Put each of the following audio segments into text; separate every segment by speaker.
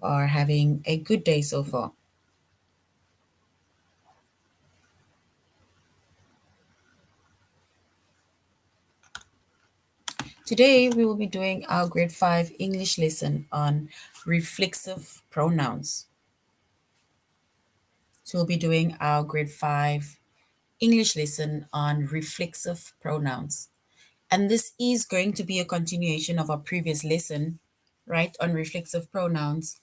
Speaker 1: are having a good day so far. Today, we will be doing our grade 5 English lesson on reflexive pronouns. So, we'll be doing our grade 5 English lesson on reflexive pronouns. And this is going to be a continuation of our previous lesson, right, on reflexive pronouns.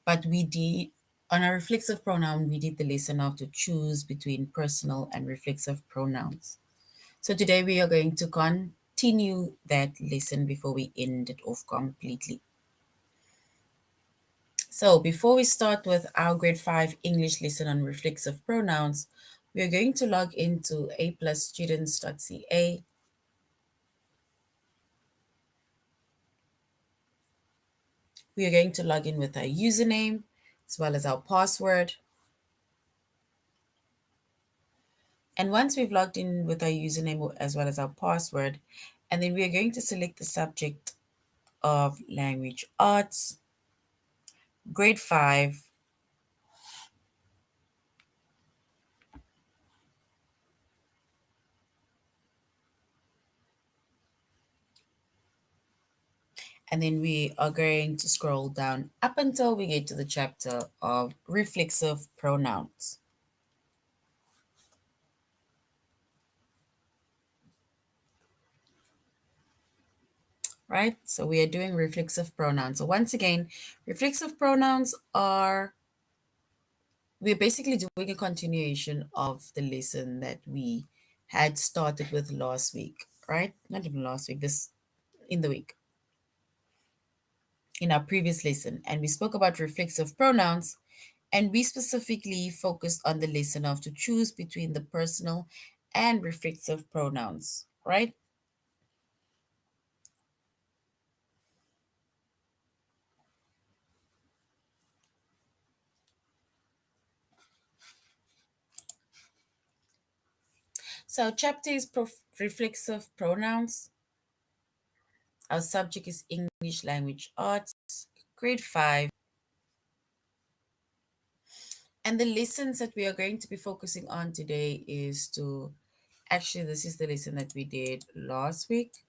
Speaker 1: But on a reflexive pronoun, we did the lesson of to choose between personal and reflexive pronouns. So today we are going to continue that lesson before we end it off completely. So before we start with our grade 5 English lesson on reflexive pronouns, we are going to log into aplusstudents.ca. We are going to log in with our username as well as our password. And once we've logged in with our username as well as our password, and then we are going to select the subject of language arts, grade 5, and then we are going to scroll down up until we get to the chapter of reflexive pronouns. Right? So we are doing reflexive pronouns. So once again, reflexive pronouns we're basically doing a continuation of the lesson that we had started with last week, right? Not even last week, this in the week, in our previous lesson. And we spoke about reflexive pronouns, and we specifically focused on the lesson of to choose between the personal and reflexive pronouns, right? So chapter is reflexive pronouns. Our subject is English language arts, grade 5. And the lessons that we are going to be focusing on today is to actually, this is the lesson that we did last week.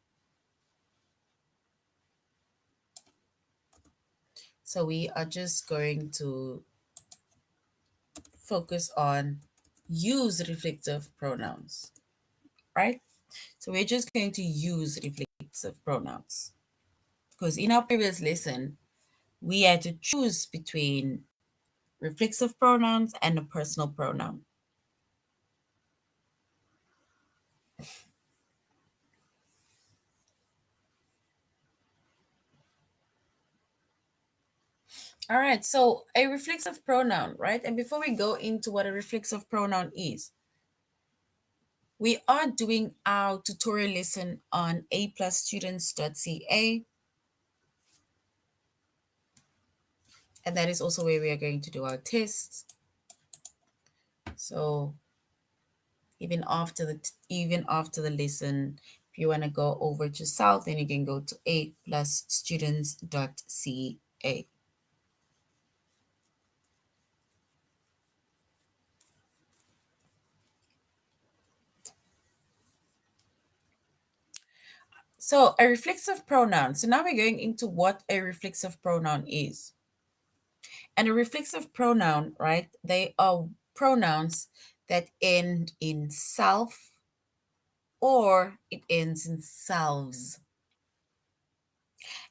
Speaker 1: So we are just going to focus on use reflexive pronouns, right? So we're just going to use reflexive pronouns because in our previous lesson, we had to choose between reflexive pronouns and a personal pronoun. All right, so a reflexive pronoun, right? And before we go into what a reflexive pronoun is, we are doing our tutorial lesson on aplusstudents.ca, and that is also where we are going to do our tests. So even after the lesson, if you want to go over to South, then you can go to aplusstudents.ca. So a reflexive pronoun. So now we're going into what a reflexive pronoun is. And a reflexive pronoun, right? They are pronouns that end in self or it ends in selves.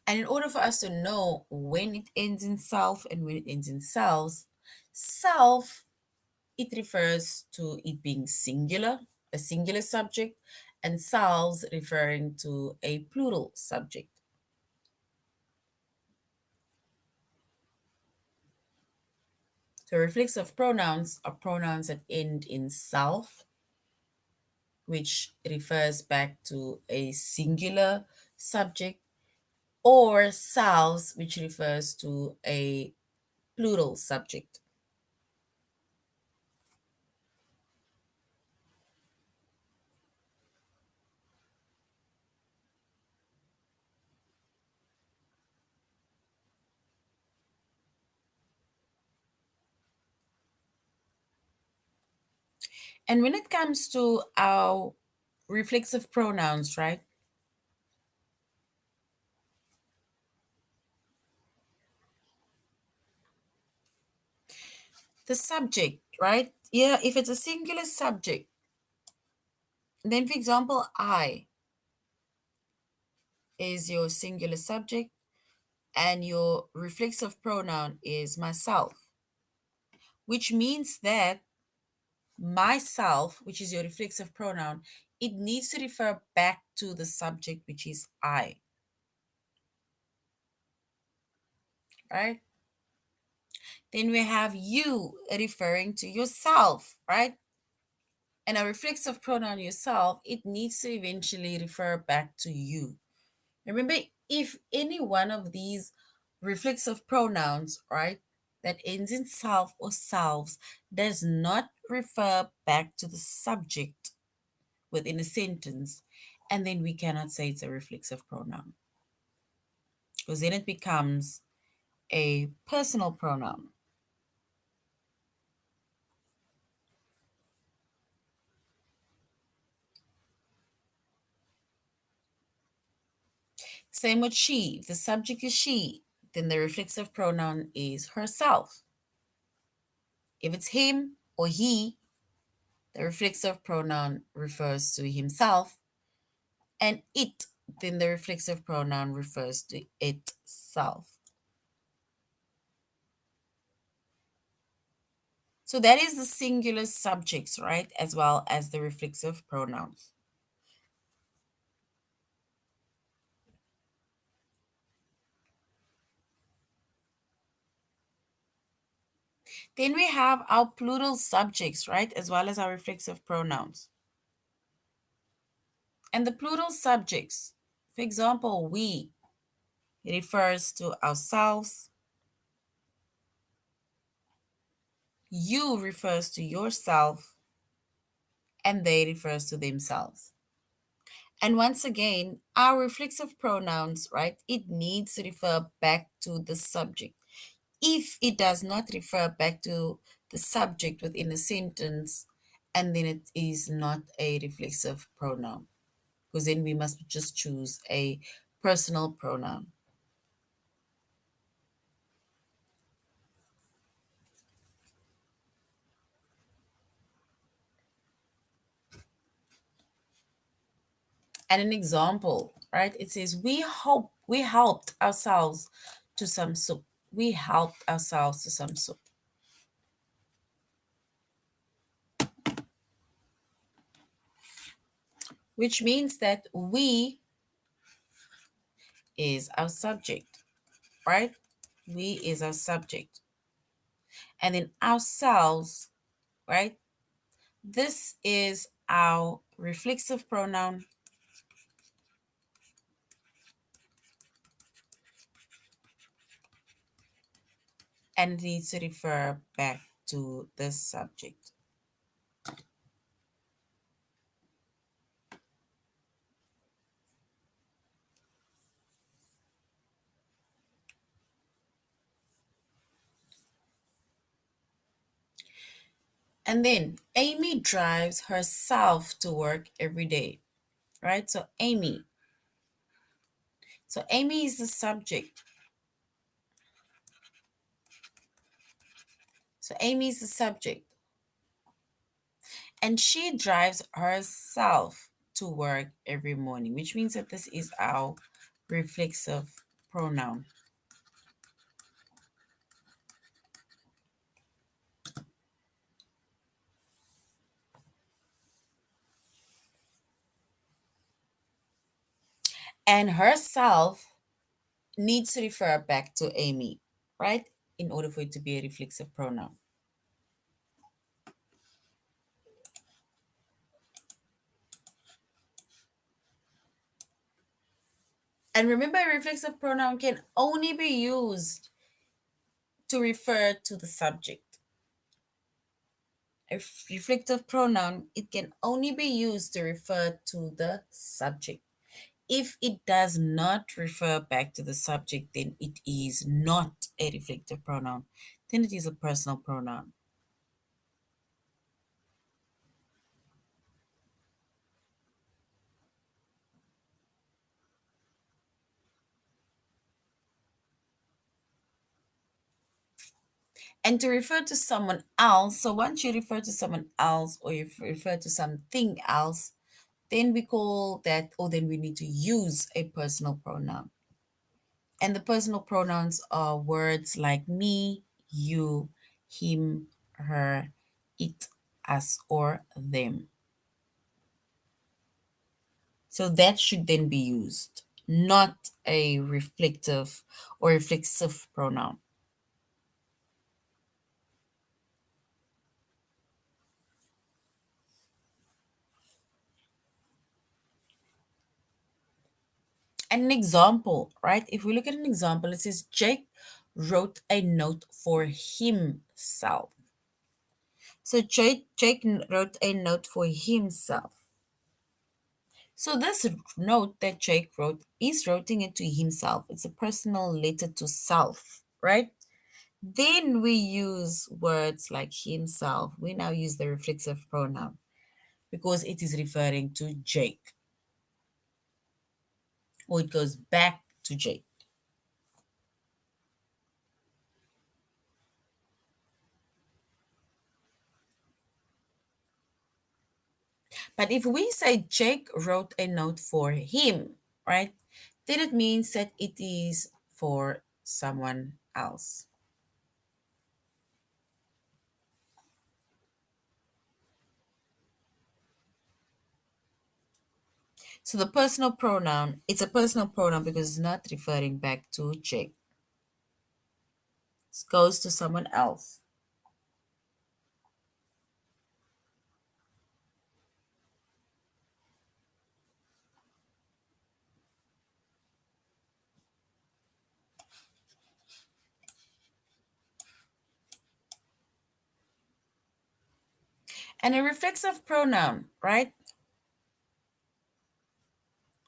Speaker 1: And in order for us to know when it ends in self and when it ends in selves, self, it refers to it being singular, a singular subject, and selves referring to a plural subject. So reflexive pronouns are pronouns that end in self, which refers back to a singular subject, or selves, which refers to a plural subject. And when it comes to our reflexive pronouns, right? The subject, right? Yeah, if it's a singular subject, then for example, I is your singular subject and your reflexive pronoun is myself, which means that myself, which is your reflexive pronoun, it needs to refer back to the subject, which is I, right? Then we have you referring to yourself, right? And a reflexive pronoun yourself, it needs to eventually refer back to you. Remember, if any one of these reflexive pronouns, right, that ends in self or selves does not refer back to the subject within a sentence, and then we cannot say it's a reflexive pronoun because then it becomes a personal pronoun. Same with she. If the subject is she, then the reflexive pronoun is herself. If it's him or he, the reflexive pronoun refers to himself, and it, then the reflexive pronoun refers to itself. So that is the singular subjects, right, as well as the reflexive pronouns. Then we have our plural subjects, right, as well as our reflexive pronouns. And the plural subjects, for example, we, it refers to ourselves. You refers to yourself, and they refers to themselves. And once again, our reflexive pronouns, right, it needs to refer back to the subject. If it does not refer back to the subject within a sentence, and then it is not a reflexive pronoun, because then we must just choose a personal pronoun. And an example, right? It says, we helped ourselves to some soup. We helped ourselves to some soup, which means that we is our subject, right? We is our subject. And then ourselves, right? This is our reflexive pronoun, and it needs to refer back to the subject. And then Amy drives herself to work every day, right? So Amy. So Amy is the subject. So Amy is the subject. And she drives herself to work every morning, which means that this is our reflexive pronoun. And herself needs to refer back to Amy, right? In order for it to be a reflexive pronoun. And remember, a reflexive pronoun can only be used to refer to the subject. A reflective pronoun, it can only be used to refer to the subject. If it does not refer back to the subject, then it is not a reflective pronoun. Then it is a personal pronoun. And to refer to someone else, so once you refer to someone else or you refer to something else, then we call that, or then we need to use a personal pronoun. And the personal pronouns are words like me, you, him, her, it, us, or them. So that should then be used, not a reflective or reflexive pronoun. An example, right? If we look at an example, it says Jake wrote a note for himself. So Jake wrote a note for himself. So this note that Jake wrote is writing it to himself. It's a personal letter to self, right? Then we use words like himself. We now use the reflexive pronoun because it is referring to Jake, or it goes back to Jake. But if we say Jake wrote a note for him, right, then it means that it is for someone else. So the personal pronoun, it's a personal pronoun because it's not referring back to Jake. It goes to someone else. And a reflexive pronoun, right?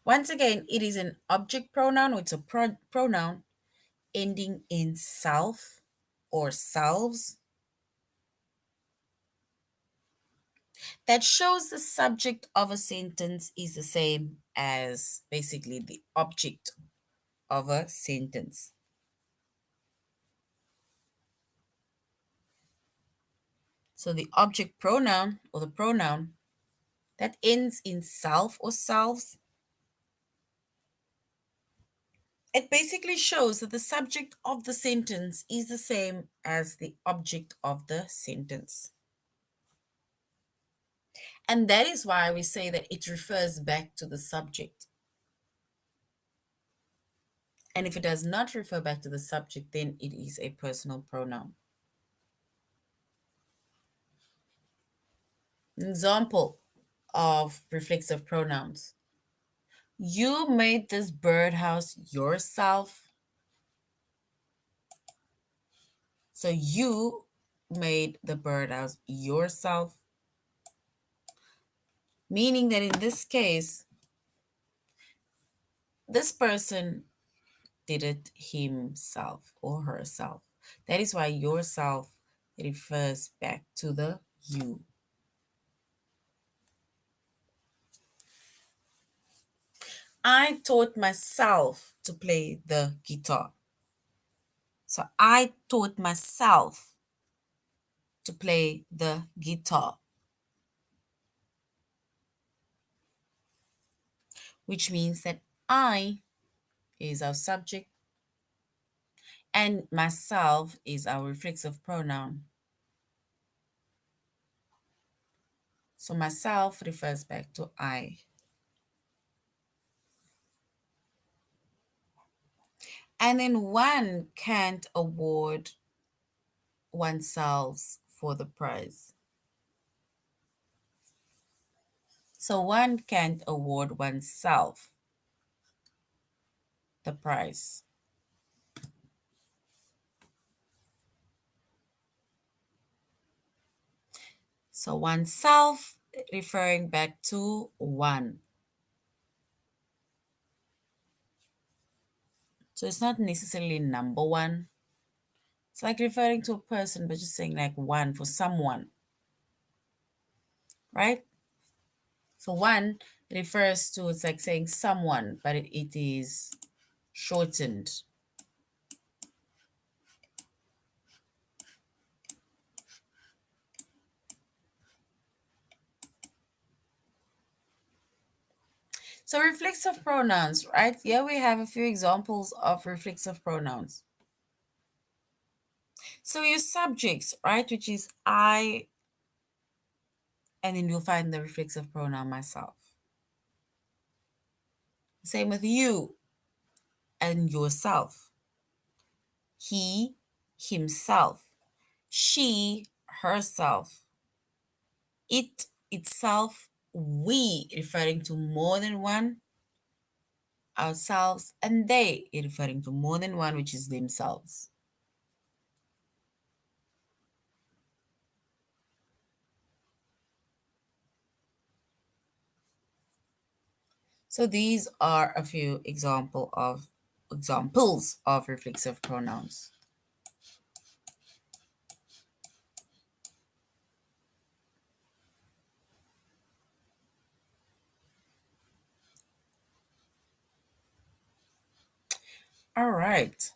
Speaker 1: Once again, it is an object pronoun, or it's a pronoun ending in self or selves that shows the subject of a sentence is the same as basically the object of a sentence. So the object pronoun or the pronoun that ends in self or selves, it basically shows that the subject of the sentence is the same as the object of the sentence. And that is why we say that it refers back to the subject. And if it does not refer back to the subject, then it is a personal pronoun. An example of reflexive pronouns. You made this birdhouse yourself. So you made the birdhouse yourself, meaning that in this case, this person did it himself or herself. That is why yourself refers back to the you. I taught myself to play the guitar. So I taught myself to play the guitar, which means that I is our subject and myself is our reflexive pronoun. So myself refers back to I. And then one can't award oneself for the prize. So one can't award oneself the prize. So oneself referring back to one. So it's not necessarily number one. It's like referring to a person, but just saying like one for someone, right? So one refers to, it's like saying someone, but it is shortened. So reflexive pronouns, right? Here we have a few examples of reflexive pronouns. So your subjects, right, which is I, and then you'll find the reflexive pronoun myself. Same with you and yourself. He, himself. She, herself. It, itself. We, referring to more than one. Ourselves. And they, referring to more than one, which is themselves. So these are a few examples of reflexive pronouns. All right.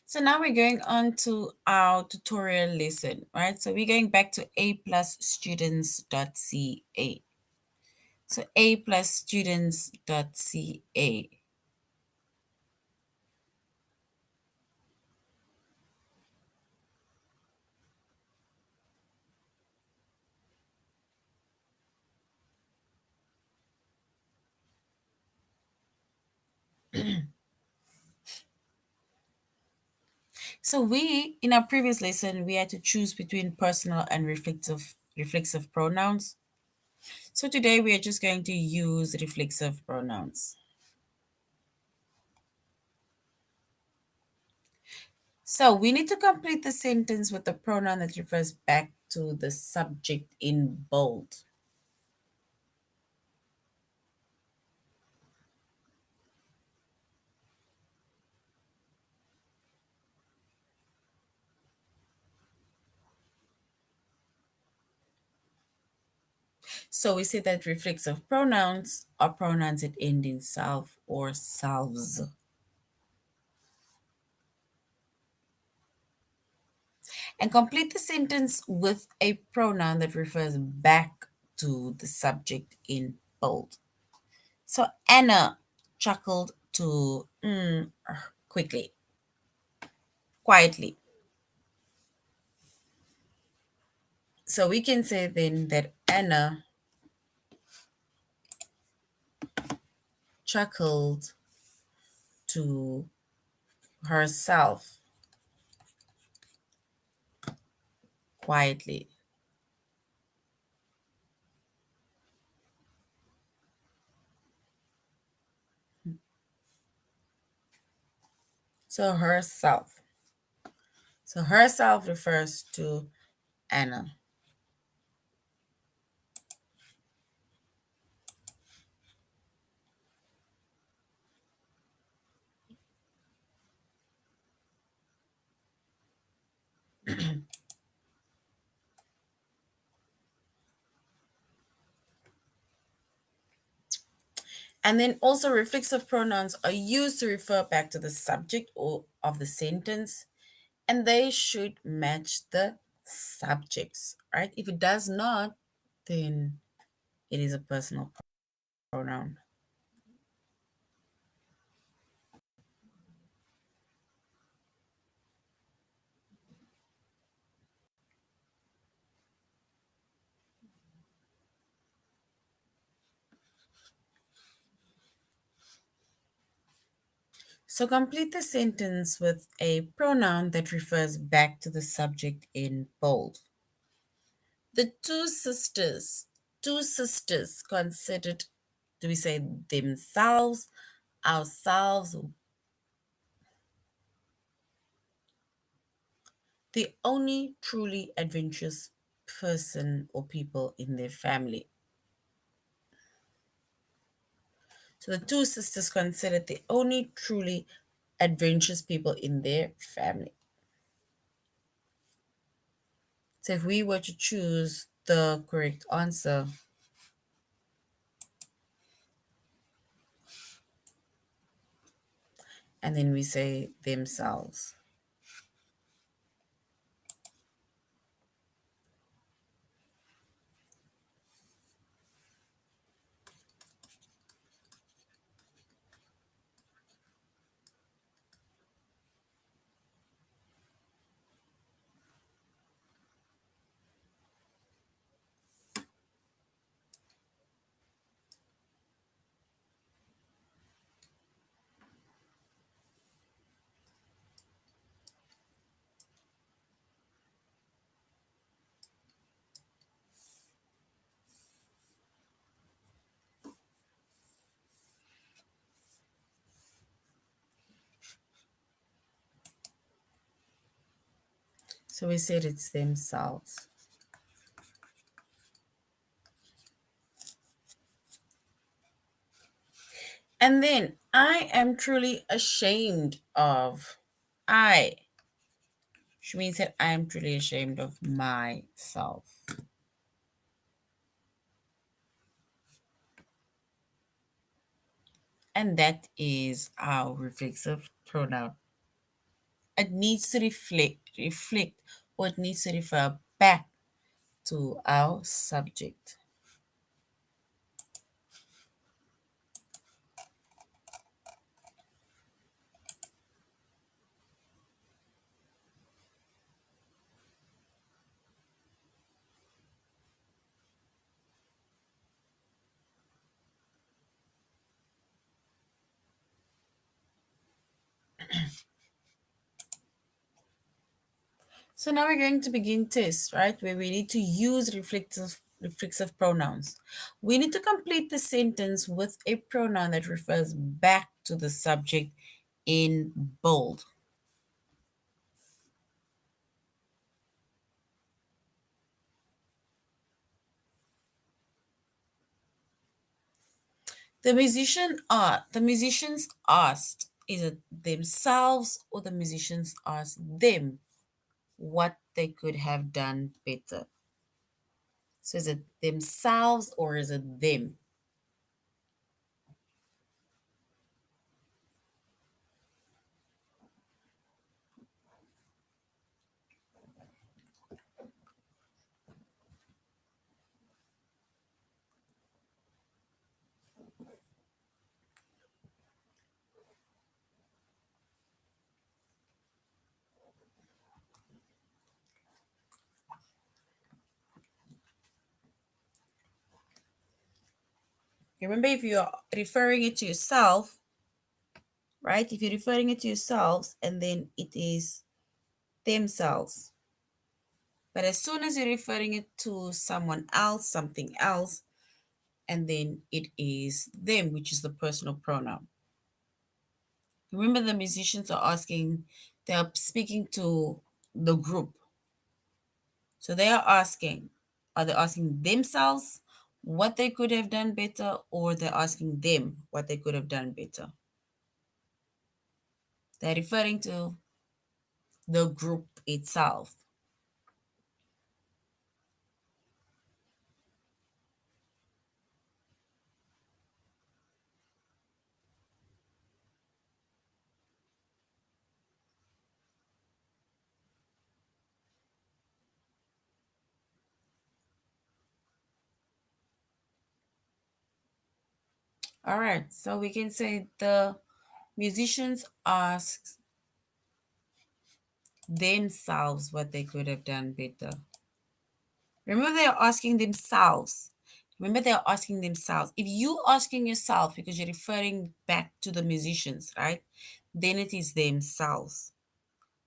Speaker 1: So now we're going on to our tutorial lesson, right? So we're going back to aplusstudents.ca. So aplusstudents.ca. So in our previous lesson, we had to choose between personal and reflexive pronouns. So today we are just going to use reflexive pronouns. So we need to complete the sentence with the pronoun that refers back to the subject in bold. So we say that reflexive pronouns are pronouns that end in self or selves. And complete the sentence with a pronoun that refers back to the subject in bold. So Anna chuckled to quickly, quietly. So we can say then that Anna chuckled to herself quietly. So herself. So herself refers to Anna. And then also reflexive pronouns are used to refer back to the subject or of the sentence, and they should match the subjects, right? If it does not, then it is a personal pronoun. So complete the sentence with a pronoun that refers back to the subject in bold. The two sisters considered, do we say themselves, ourselves, the only truly adventurous person or people in their family. So the two sisters considered the only truly adventurous people in their family. So if we were to choose the correct answer, and then we say themselves. So we said it's themselves. And then I am truly ashamed of. I, which means that I am truly ashamed of myself. And that is our reflexive pronoun. It needs to reflect, or it needs to refer back to our subject. So now we're going to begin test, right? Where we need to use reflexive pronouns. We need to complete the sentence with a pronoun that refers back to the subject in bold. The musicians asked, is it themselves or the musicians asked them what they could have done better? So is it themselves or is it them? Remember, if you're referring it to yourself, right? If you're referring it to yourselves, and then it is themselves. But as soon as you're referring it to someone else, something else, and then it is them, which is the personal pronoun. Remember, the musicians are asking, they are speaking to the group. So they are they asking themselves what they could have done better, or they're asking them what they could have done better? They're referring to the group itself. All right, so we can say the musicians asked themselves what they could have done better. Remember, they are asking themselves. Remember, they are asking themselves. If you asking yourself because you're referring back to the musicians, right? Then it is themselves.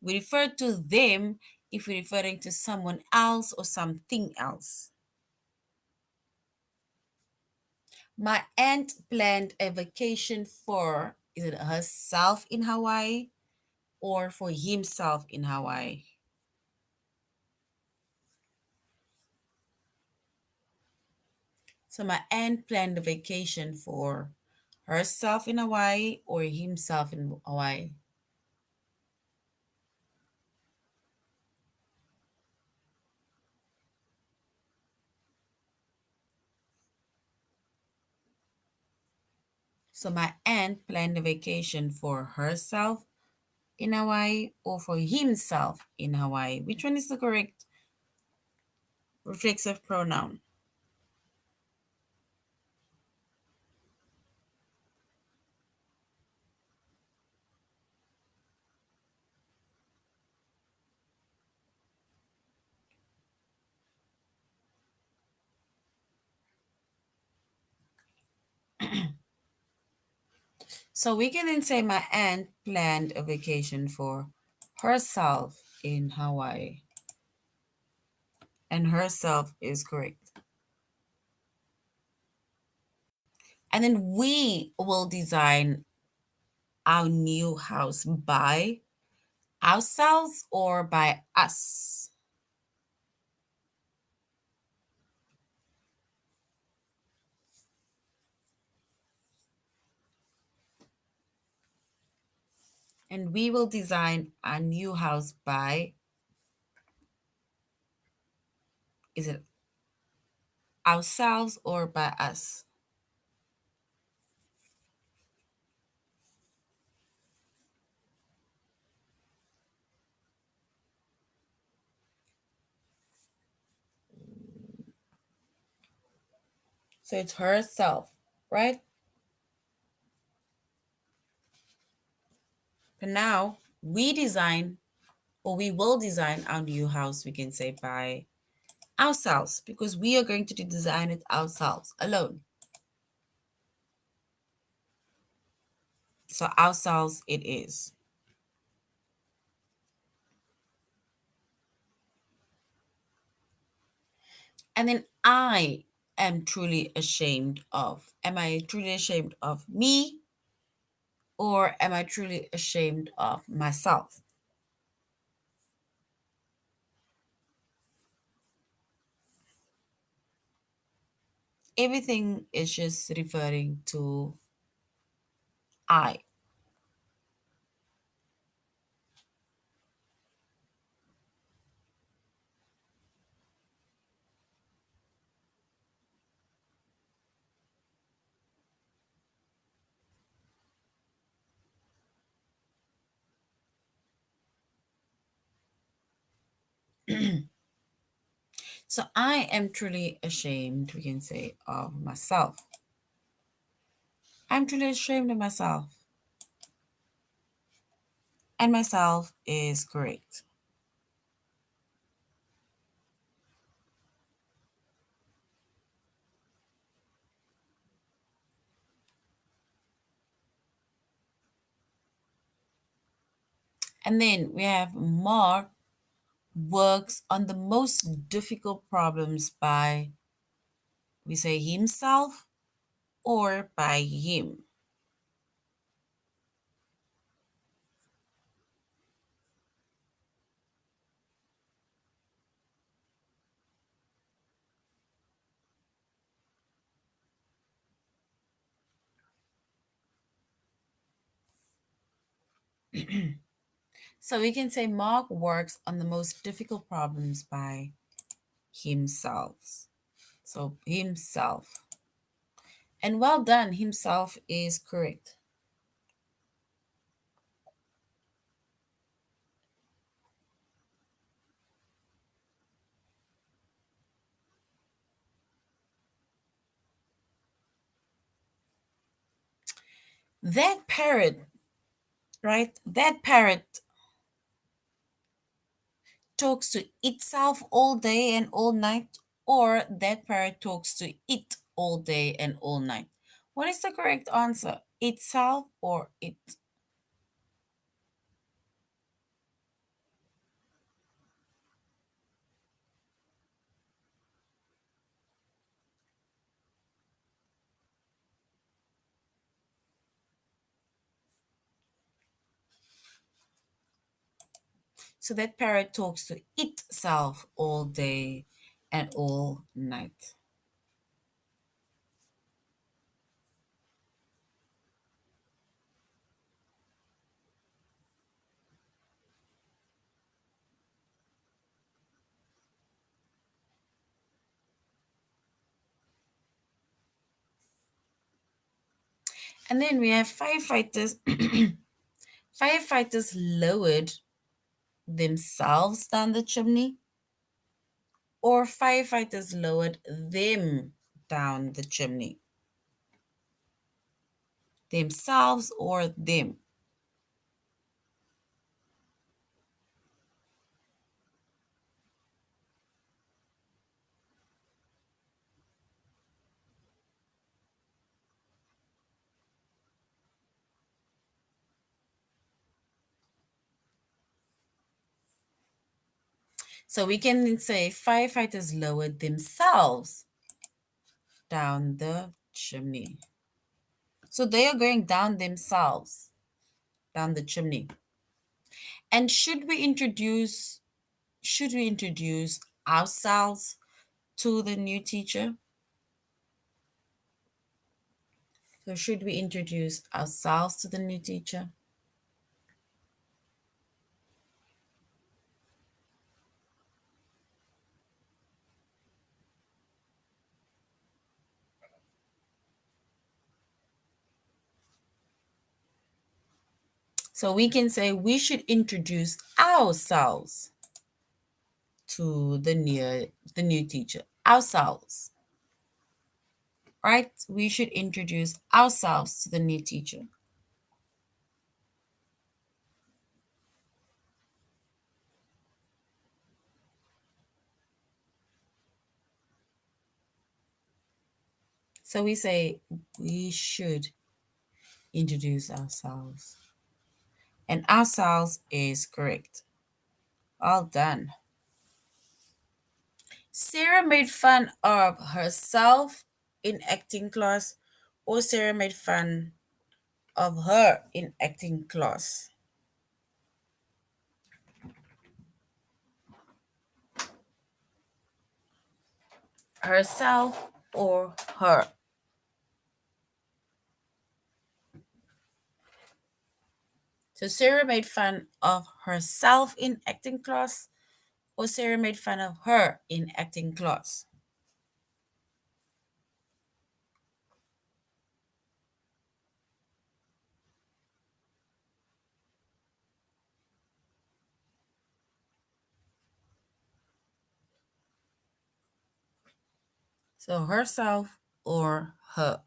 Speaker 1: We refer to them if we're referring to someone else or something else. My aunt planned a vacation for, is it herself in Hawaii or for himself in Hawaii? So my aunt planned a vacation for herself in Hawaii or himself in Hawaii. So my aunt planned a vacation for herself in Hawaii or for himself in Hawaii. Which one is the correct reflexive pronoun? So we can then say my aunt planned a vacation for herself in Hawaii. And herself is correct. And then we will design our new house by Ourselves or by us? And we will design our new house by, is it ourselves or by us? So it's herself, right? But now we design, or we will design our new house, we can say by ourselves, because we are going to design it ourselves alone. So ourselves it is. And then I am truly ashamed of. Am I truly ashamed of me, or am I truly ashamed of myself? Everything is just referring to I. So I am truly ashamed, we can say, of myself. I'm truly ashamed of myself. And myself is correct. And then we have Mark works on the most difficult problems by, we say, himself or by him. So we can say Mark works on the most difficult problems by himself. So himself. And well done, himself is correct. That parrot, right? That parrot talks to itself all day and all night, or that parrot talks to it all day and all night. What is the correct answer? Itself or it? So that parrot talks to itself all day and all night. And then we have firefighters. Firefighters lowered themselves down the chimney, or firefighters lowered them down the chimney. Themselves or them. So we can say firefighters lowered themselves down the chimney. So they are going down themselves, down the chimney. And should we introduce ourselves to the new teacher? So should we introduce ourselves to the new teacher? So we can say we should introduce ourselves to the new teacher. Ourselves, right? We should introduce ourselves to the new teacher. So we say we should introduce ourselves. And ourselves is correct. All done. Sarah made fun of herself in acting class, or Sarah made fun of her in acting class. Herself or her. So Sarah made fun of herself in acting class, or Sarah made fun of her in acting class. So herself or her.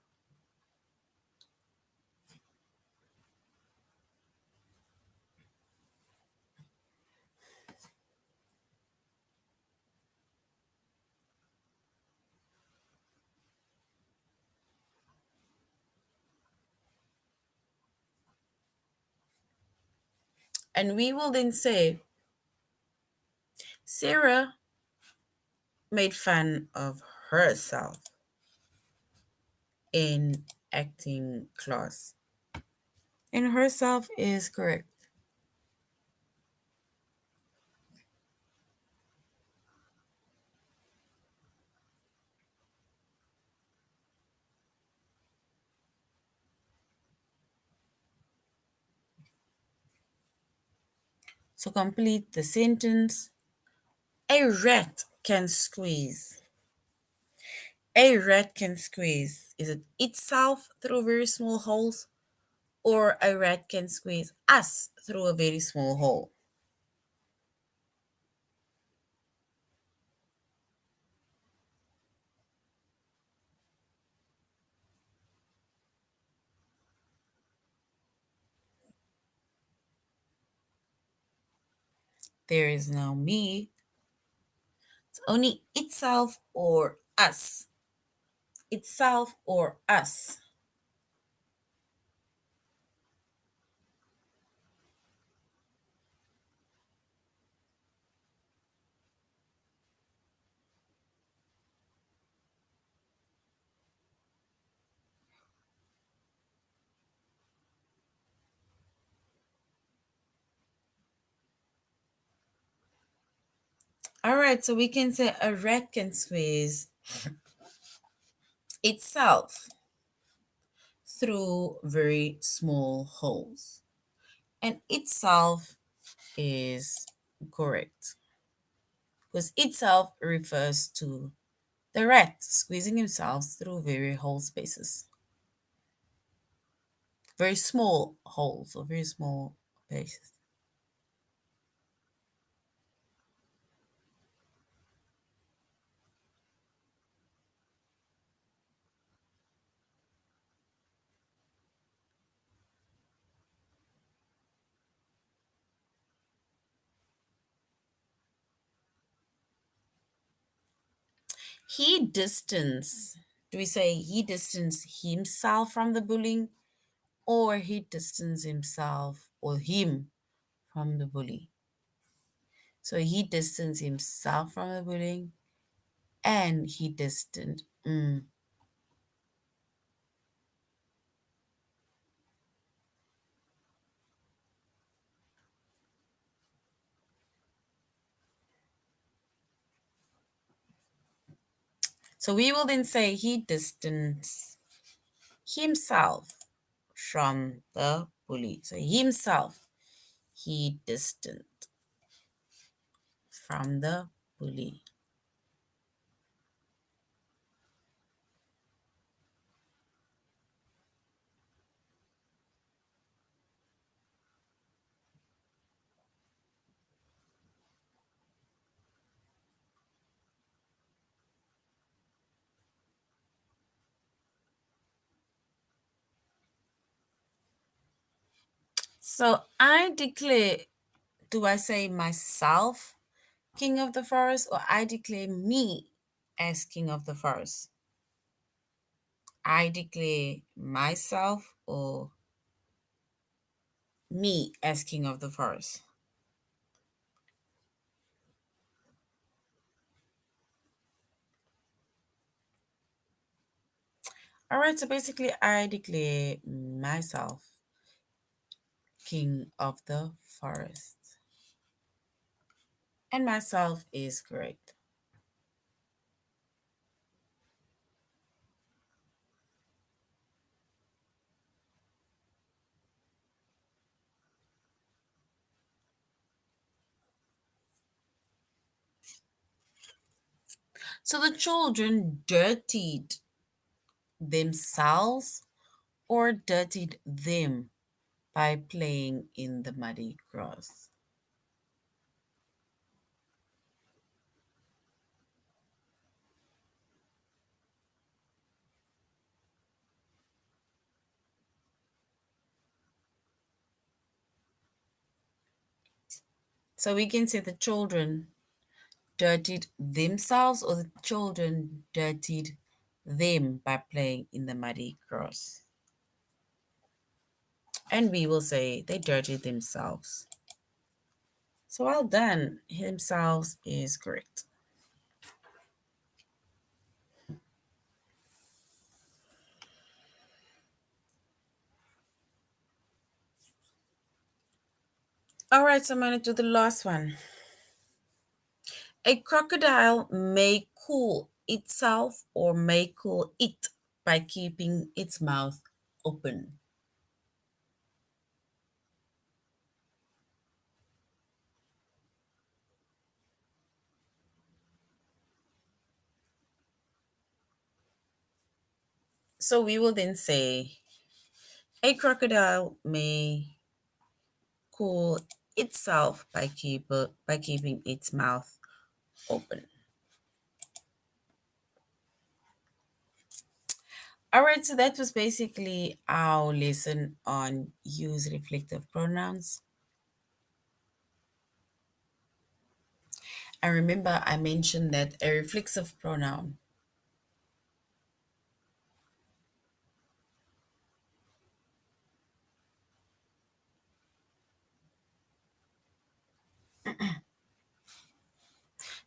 Speaker 1: And we will then say Sarah made fun of herself in acting class. And herself is correct. So complete the sentence. A rat can squeeze. A rat can squeeze. Is it itself through very small holes, or a rat can squeeze us through a very small hole? There is no me. It's only itself or us. Itself or us. All right, so we can say a rat can squeeze itself through very small holes. And itself is correct because itself refers to the rat squeezing himself through very whole spaces, very small holes or very small spaces. He distanced. Do we say he distanced himself from the bullying, or he distanced himself or him from the bully? So he distanced himself from the bullying, and he distanced. So we will then say he distanced himself from the bully. So himself, he distant from the bully. So I declare, do I say myself king of the forest, or I declare me as king of the forest? I declare myself or me as king of the forest. All right, so basically, I declare myself king of the forest. And myself is correct. So the children dirtied themselves or dirtied them by playing in the muddy grass. So we can say the children dirtied themselves or the children dirtied them by playing in the muddy grass. And we will say they dirtied themselves. So well done. Themselves is correct. All right, so I'm going to do the last one. A crocodile may cool itself or may cool it by keeping its mouth open. So we will then say a crocodile may cool itself by keeping its mouth open. All right, so that was basically our lesson on use reflective pronouns. And remember, I mentioned that a reflexive pronoun,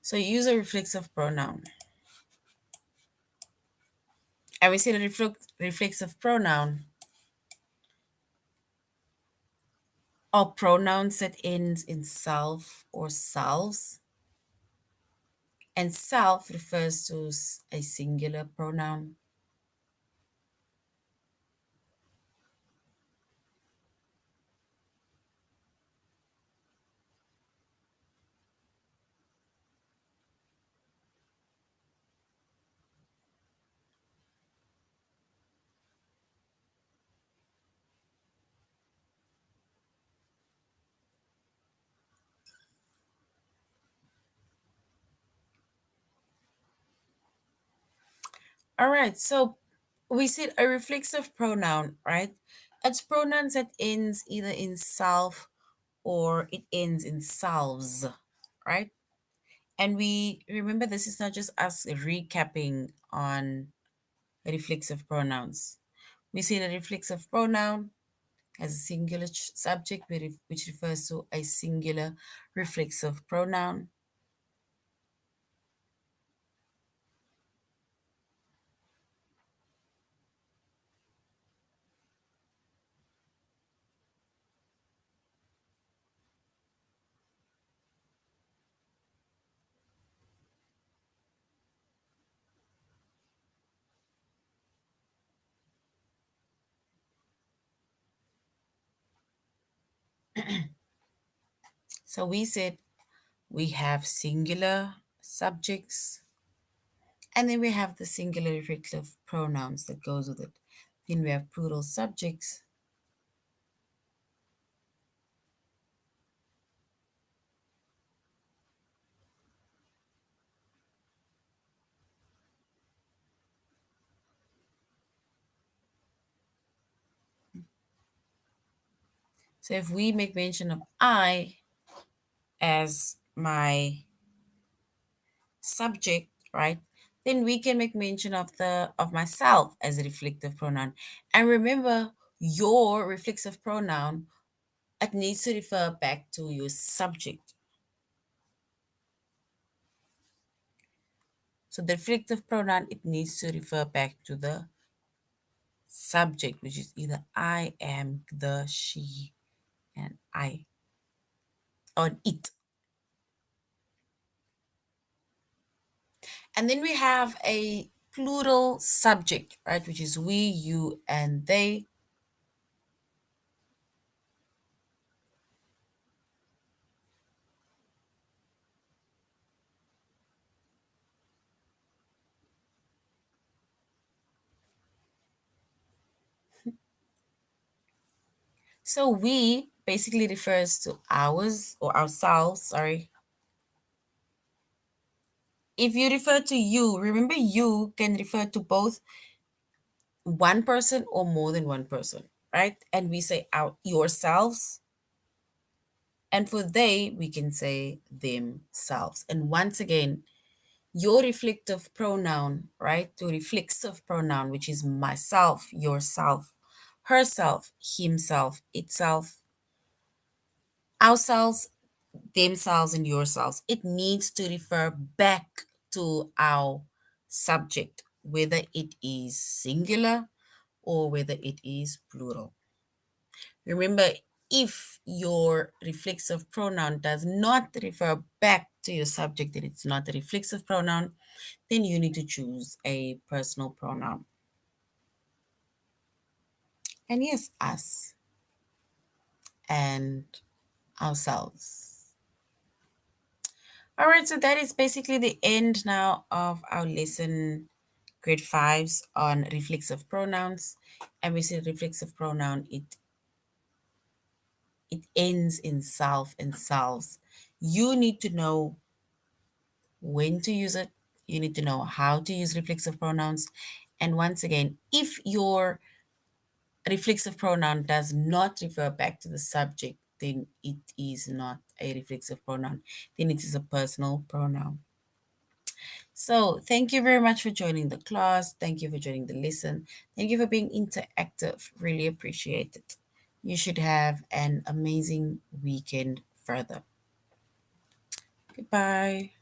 Speaker 1: so use a reflexive pronoun. And we see the reflexive pronoun are pronouns that ends in self or selves. And self refers to a singular pronoun. All right, so we said a reflexive pronoun, right? It's pronouns that ends either in self or it ends in selves, right? And we remember this is not just us recapping on reflexive pronouns. We see the reflexive pronoun as a singular subject, which refers to a singular reflexive pronoun. So we said we have singular subjects, and then we have the singular reflexive pronouns that goes with it. Then we have plural subjects. So if we make mention of I as my subject, right? Then we can make mention of the of myself as a reflective pronoun. And remember, your reflexive pronoun, it needs to refer back to your subject. So the reflective pronoun, it needs to refer back to the subject, which is either I am, the, she, and I, or it. And then we have a plural subject, right, which is we, you, and they. So we basically refers to ours or ourselves, sorry. If you refer to you, remember you can refer to both one person or more than one person, right? And we say our yourselves. And for they, we can say themselves. And once again, your reflective pronoun, right? Your reflexive pronoun, which is myself, yourself, herself, himself, itself, ourselves, themselves, and yourselves. It needs to refer back to our subject, whether it is singular or whether it is plural. Remember, if your reflexive pronoun does not refer back to your subject and it's not a reflexive pronoun, then you need to choose a personal pronoun. And yes, us and ourselves. All right, so that is basically the end now of our lesson, grade fives, on reflexive pronouns. And we said reflexive pronoun, it ends in self and selves. You need to know when to use it. You need to know how to use reflexive pronouns. And once again, if your reflexive pronoun does not refer back to the subject, then it is not a reflexive pronoun. Then it is a personal pronoun. So thank you very much for joining the class. Thank you for joining the lesson. Thank you for being interactive. Really appreciate it. You should have an amazing weekend further. Goodbye.